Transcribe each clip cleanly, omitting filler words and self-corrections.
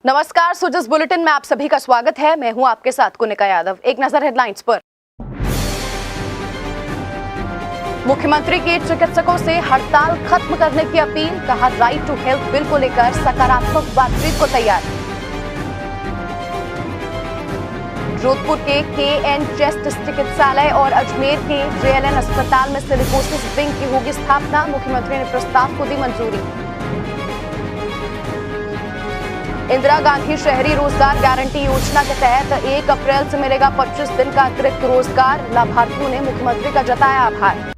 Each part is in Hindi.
नमस्कार, सुजस बुलेटिन में आप सभी का स्वागत है। मैं हूं आपके साथ कुनिका यादव। एक नजर हेडलाइंस पर। मुख्यमंत्री की चिकित्सकों से हड़ताल खत्म करने की अपील, कहा राइट टू हेल्थ बिल को लेकर सकारात्मक बातचीत को तैयार। जोधपुर के KN चेस्ट चिकित्सालय और अजमेर के JLN अस्पताल में सिलिकोसिस विंग की होगी स्थापना, मुख्यमंत्री ने प्रस्ताव को दी मंजूरी। इंदिरा गांधी शहरी रोजगार गारंटी योजना के तहत 1 अप्रैल से मिलेगा 25 दिन का अतिरिक्त रोजगार, लाभार्थियों ने मुख्यमंत्री का जताया आभार।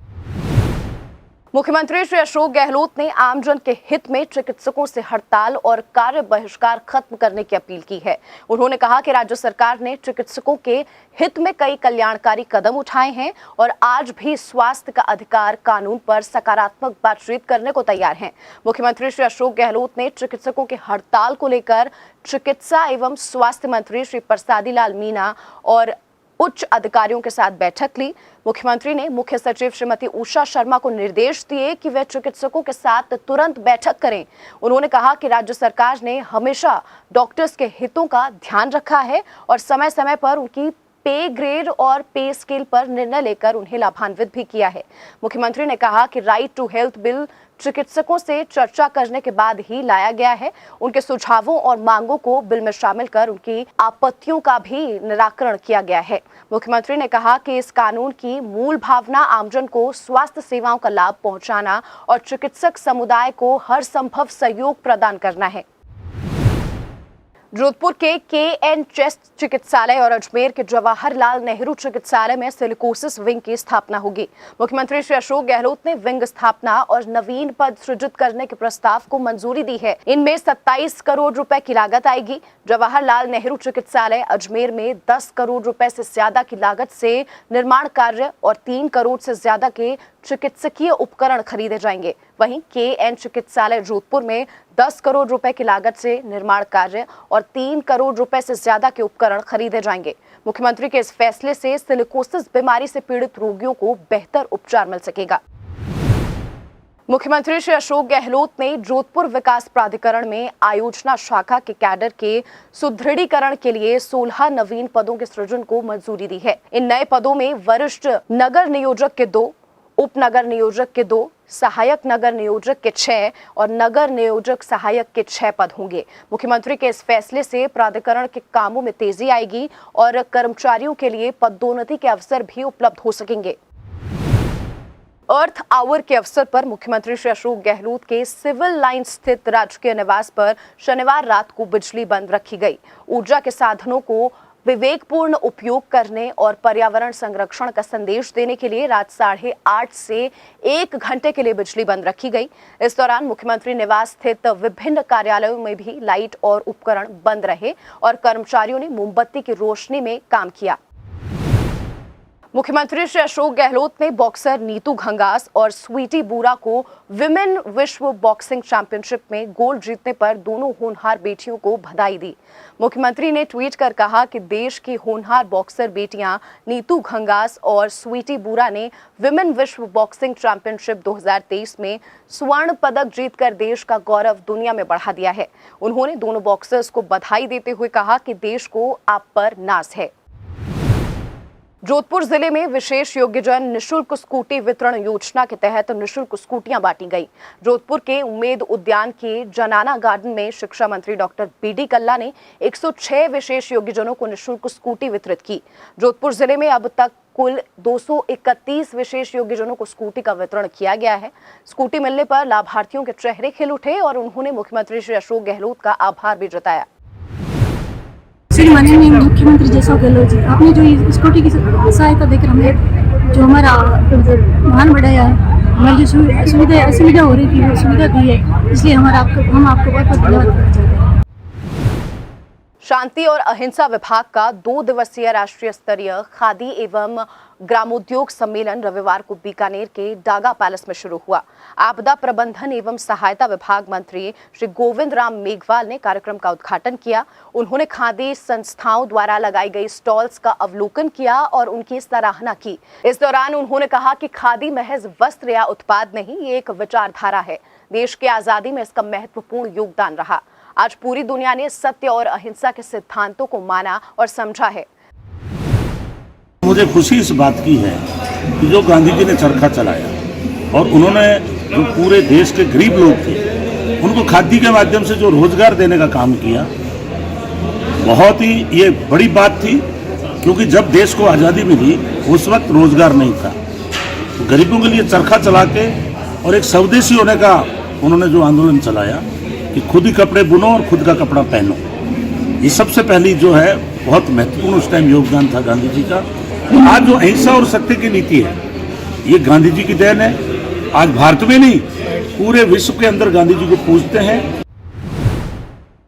मुख्यमंत्री श्री अशोक गहलोत ने आमजन के हित में चिकित्सकों से हड़ताल और कार्य बहिष्कार खत्म करने की अपील की है। उन्होंने कहा कि राज्य सरकार ने चिकित्सकों के हित में कई कल्याणकारी कदम उठाए हैं और आज भी स्वास्थ्य का अधिकार कानून पर सकारात्मक बातचीत करने को तैयार हैं। मुख्यमंत्री श्री अशोक गहलोत ने चिकित्सकों के हड़ताल को लेकर चिकित्सा एवं स्वास्थ्य मंत्री श्री प्रसादी लाल मीणा और उच्च अधिकारियों के साथ बैठक ली। मुख्यमंत्री ने मुख्य सचिव श्रीमती उषा शर्मा को निर्देश दिए कि वे चिकित्सकों के साथ तुरंत बैठक करें। उन्होंने कहा कि राज्य सरकार ने हमेशा डॉक्टर्स के हितों का ध्यान रखा है और समय समय पर उनकी पे ग्रेड और पे स्केल पर निर्णय लेकर उन्हें लाभान्वित भी किया है। मुख्यमंत्री ने कहा कि राइट टू हेल्थ बिल चिकित्सकों से चर्चा करने के बाद ही लाया गया है। उनके सुझावों और मांगों को बिल में शामिल कर उनकी आपत्तियों का भी निराकरण किया गया है। मुख्यमंत्री ने कहा कि इस कानून की मूल भावना आमजन को स्वास्थ्य सेवाओं का लाभ पहुंचाना और चिकित्सक समुदाय को हर संभव सहयोग प्रदान करना है। जोधपुर के KN चेस्ट चिकित्सालय और अजमेर के जवाहरलाल नेहरू चिकित्सालय में सिलिकोसिस विंग की स्थापना होगी। मुख्यमंत्री श्री अशोक गहलोत ने विंग स्थापना और नवीन पद सृजित करने के प्रस्ताव को मंजूरी दी है। इनमें 27 करोड़ रुपए की लागत आएगी। जवाहरलाल नेहरू चिकित्सालय अजमेर में 10 करोड़ रुपए से ज्यादा की लागत से निर्माण कार्य और 3 करोड़ से ज्यादा के चिकित्सकीय उपकरण खरीदे जाएंगे। वहीं KN चिकित्सालय जोधपुर में 10 करोड़ रुपए की लागत से निर्माण कार्य और 3 करोड़ रुपए से ज्यादा के उपकरण खरीदे जाएंगे। मुख्यमंत्री के इस फैसले से सिलिकोसिस बीमारी से पीड़ित रोगियों को बेहतर उपचार मिल सकेगा। मुख्यमंत्री श्री अशोक गहलोत ने जोधपुर विकास प्राधिकरण में आयोजना शाखा के कैडर के सुदृढ़ीकरण के लिए 16 नवीन पदों के सृजन को मंजूरी दी है। इन नए पदों में वरिष्ठ नगर नियोजक के 2, उप नगर नियोजक के 2, सहायक नगर नियोजक के 6 और नगर नियोजक सहायक के 6 पद होंगे। मुख्यमंत्री के इस फैसले से प्राधिकरण के कामों में तेजी आएगी और कर्मचारियों के लिए पदोन्नति के अवसर भी उपलब्ध हो सकेंगे। अर्थ आवर के अवसर पर मुख्यमंत्री श्री अशोक गहलोत के सिविल लाइन स्थित राजकीय निवास पर शनिवार रात को बिजली बंद रखी गई। ऊर्जा के साधनों को विवेकपूर्ण उपयोग करने और पर्यावरण संरक्षण का संदेश देने के लिए रात 8:30 से 1 घंटे के लिए बिजली बंद रखी गई। इस दौरान मुख्यमंत्री निवास स्थित विभिन्न कार्यालयों में भी लाइट और उपकरण बंद रहे और कर्मचारियों ने मोमबत्ती की रोशनी में काम किया। मुख्यमंत्री श्री अशोक गहलोत ने बॉक्सर नीतू घंगास और स्वीटी बुरा को विमेन विश्व बॉक्सिंग चैंपियनशिप में गोल्ड जीतने पर दोनों होनहार बेटियों को बधाई दी। मुख्यमंत्री ने ट्वीट कर कहा कि देश की होनहार बॉक्सर बेटियां नीतू घंगास और स्वीटी बुरा ने विमेन विश्व बॉक्सिंग चैंपियनशिप 2023 में स्वर्ण पदक जीतकर देश का गौरव दुनिया में बढ़ा दिया है। उन्होंने दोनों बॉक्सर्स को बधाई देते हुए कहा कि देश को आप पर नाज है। जोधपुर जिले में विशेष योग्यजन निशुल्क स्कूटी वितरण योजना के तहत निशुल्क स्कूटियां बांटी गई। जोधपुर के उम्मेद उद्यान के जनाना गार्डन में शिक्षा मंत्री डॉक्टर BD कल्ला ने 106 विशेष योग्यजनों को निशुल्क स्कूटी वितरित की। जोधपुर जिले में अब तक कुल 231 विशेष योग्यजनों को स्कूटी का वितरण किया गया है। स्कूटी मिलने पर लाभार्थियों के चेहरे खिल उठे और उन्होंने मुख्यमंत्री श्री अशोक गहलोत का आभार भी जताया। श्री माननीय मुख्यमंत्री जी अशोक गहलोत जी, आपने जो स्कूटी की सहायता देकर हमें जो हमारा मान बढ़ाया है, हमारी जो असुविधा हो रही थी वो सुविधा दी है, इसलिए हम आपको बहुत बहुत धन्यवाद करना चाहते हैं। शांति और अहिंसा विभाग का 2 दिवसीय राष्ट्रीय स्तरीय खादी एवं ग्रामोद्योग सम्मेलन रविवार को बीकानेर के डागा पैलेस में शुरू हुआ। आपदा प्रबंधन एवं सहायता विभाग मंत्री श्री गोविंद राम मेघवाल ने कार्यक्रम का उद्घाटन किया। उन्होंने खादी संस्थाओं द्वारा लगाई गई स्टॉल्स का अवलोकन किया और उनकी सराहना की। इस दौरान उन्होंने कहा कि खादी महज वस्त्र या उत्पाद नहीं, ये एक विचारधारा है। देश की आजादी में इसका महत्वपूर्ण योगदान रहा। आज पूरी दुनिया ने सत्य और अहिंसा के सिद्धांतों को माना और समझा है। मुझे खुशी इस बात की है कि जो गांधी जी ने चरखा चलाया और उन्होंने जो पूरे देश के गरीब लोग थे उनको खादी के माध्यम से जो रोजगार देने का काम किया, बहुत ही ये बड़ी बात थी। क्योंकि जब देश को आज़ादी मिली उस वक्त रोजगार नहीं था, तो गरीबों के लिए चरखा चला के और एक स्वदेशी होने का उन्होंने जो आंदोलन चलाया कि खुद ही कपड़े बुनो और खुद का कपड़ा पहनो, ये सबसे पहली जो है बहुत महत्वपूर्ण उस टाइम योगदान था गांधी जी का। आज जो अहिंसा और सत्य की नीति है ये गांधी जी की देन है। आज भारत में नहीं पूरे विश्व के अंदर गांधी जी को पूजते हैं।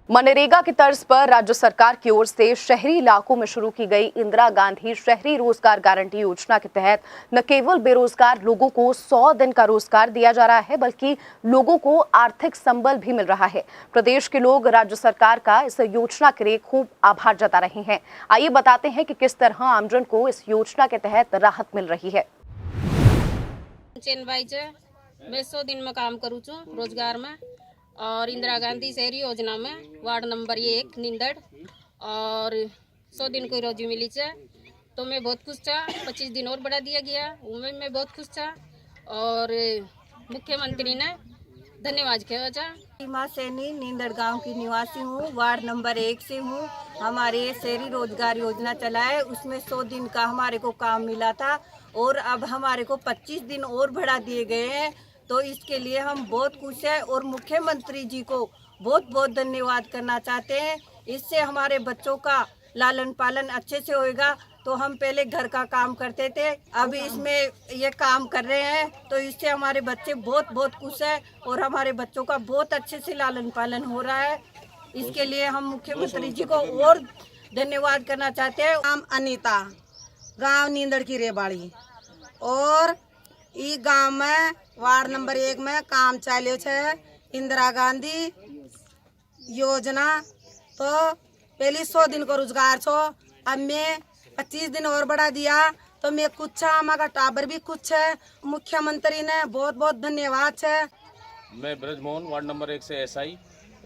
मनरेगा की तर्ज पर राज्य सरकार की ओर से शहरी इलाकों में शुरू की गई इंदिरा गांधी शहरी रोजगार गारंटी योजना के तहत न केवल बेरोजगार लोगों को 100 दिन का रोजगार दिया जा रहा है, बल्कि लोगों को आर्थिक संबल भी मिल रहा है। प्रदेश के लोग राज्य सरकार का इस योजना के लिए खूब आभार जता रहे हैं। आइए बताते हैं कि किस तरह आमजन को इस योजना के तहत राहत मिल रही है। मैं 100 दिन में काम करूँ छू रोजगार में और इंदिरा गांधी शहरी योजना में वार्ड नंबर 1 नींदड़ और 100 दिन को रोजी मिली है, तो मैं बहुत खुश था। 25 दिन और बढ़ा दिया गया, उनमें मैं बहुत खुश था और मुख्यमंत्री ने धन्यवाद किया था। सीमा सैनी नींदड़ गांव की निवासी हूँ, वार्ड नंबर 1 से हूँ। हमारे शहरी रोजगार योजना चला है, उसमें 100 दिन का हमारे को काम मिला था और अब हमारे को 25 दिन और बढ़ा दिए गए हैं, तो इसके लिए हम बहुत खुश हैं और मुख्यमंत्री जी को बहुत बहुत धन्यवाद करना चाहते हैं। इससे हमारे बच्चों का लालन पालन अच्छे से होएगा। तो हम पहले घर का काम करते थे, अभी इसमें ये काम कर रहे हैं, तो इससे हमारे बच्चे बहुत बहुत खुश हैं और हमारे बच्चों का बहुत अच्छे से लालन पालन हो रहा है। इसके लिए हम मुख्यमंत्री जी को और धन्यवाद करना चाहते हैं। नाम अनीता, गांव नींदड़ की रेबाड़ी और ई गांव में वार्ड नंबर 1 में काम चालू है इंदिरा गांधी योजना। तो पहले 100 दिन को रोजगार छो, अब मैं 25 दिन और बढ़ा दिया, तो मैं कुछ हमारा टाबर भी कुछ है। मुख्यमंत्री ने बहुत बहुत धन्यवाद है। मैं ब्रजमोहन वार्ड नंबर 1 से एसआई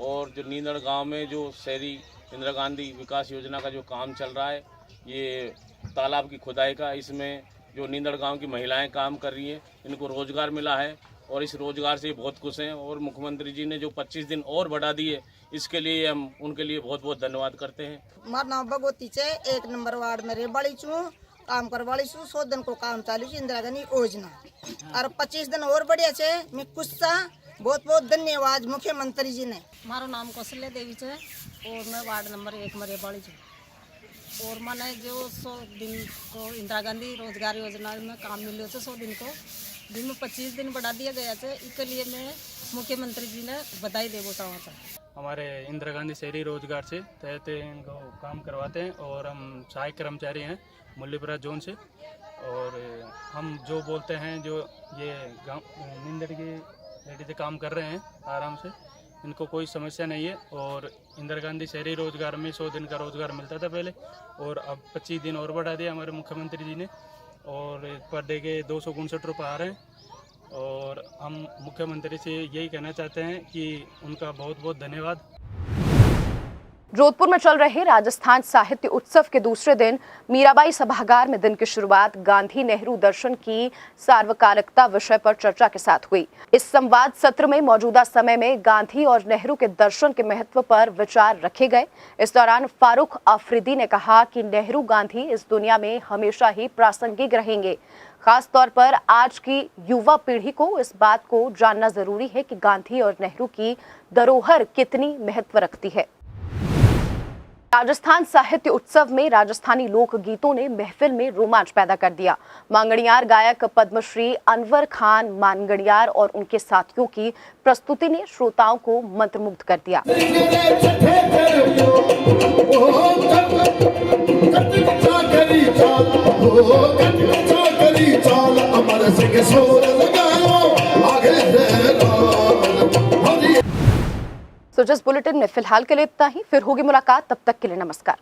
और जो नींदड़ गांव में जो शहरी इंदिरा गांधी विकास योजना का जो काम चल रहा है, ये तालाब की खुदाई का, इसमें जो नींदड़ गांव की महिलाएं काम कर रही हैं, इनको रोजगार मिला है और इस रोजगार से बहुत खुश हैं। और मुख्यमंत्री जी ने जो 25 दिन और बढ़ा दिए, इसके लिए हम उनके लिए बहुत बहुत धन्यवाद करते हैं। मार नाम भगवती से 1 नंबर वार्ड में रेबाड़ी छू, काम करवाड़ी छू। 100 दिन को काम चालू है इंदिरा गांधी योजना और 25 दिन और बढ़िया छे, मैं खुश था। बहुत बहुत धन्यवाद मुख्यमंत्री जी ने। मारो नाम कौशल्या देवी है और मैं वार्ड नंबर 1 में रेबाड़ी छू और मैंने जो 100 दिन को इंदिरा गांधी रोजगार योजना में काम मिले थे, 100 दिन को दिन में 25 दिन बढ़ा दिया गया था। इसके लिए मैं मुख्यमंत्री जी ने बधाई देना चाहता हूँ। हमारे इंदिरा गांधी शहरी रोजगार से तहत इनको काम करवाते हैं और हम सहायक कर्मचारी हैं मुल्लीपुरा जोन से। और हम जो बोलते हैं, जो ये गाँव नींदड़ की लेडी से काम कर रहे हैं आराम से, इनको कोई समस्या नहीं है। और इंदिरा गांधी शहरी रोजगार में 100 दिन का रोजगार मिलता था पहले, और अब 25 दिन और बढ़ा दिया हमारे मुख्यमंत्री जी ने, और पर डे के 259 रुपये आ रहे हैं। और हम मुख्यमंत्री से यही कहना चाहते हैं कि उनका बहुत बहुत धन्यवाद। जोधपुर में चल रहे राजस्थान साहित्य उत्सव के दूसरे दिन मीराबाई सभागार में दिन की शुरुआत गांधी नेहरू दर्शन की सार्वकालिकता विषय पर चर्चा के साथ हुई। इस संवाद सत्र में मौजूदा समय में गांधी और नेहरू के दर्शन के महत्व पर विचार रखे गए। इस दौरान फारूक अफरीदी ने कहा कि नेहरू गांधी इस दुनिया में हमेशा ही प्रासंगिक रहेंगे। खास तौर पर आज की युवा पीढ़ी को इस बात को जानना जरूरी है कि गांधी और नेहरू की धरोहर कितनी महत्व रखती है। राजस्थान साहित्य उत्सव में राजस्थानी लोकगीतों ने महफिल में रोमांच पैदा कर दिया। मांगणियार गायक पद्मश्री अनवर खान मांगणियार और उनके साथियों की प्रस्तुति ने श्रोताओं को मंत्रमुग्ध कर दिया। जिस बुलेटिन में फिलहाल के लिए इतना ही, फिर होगी मुलाकात, तब तक के लिए नमस्कार।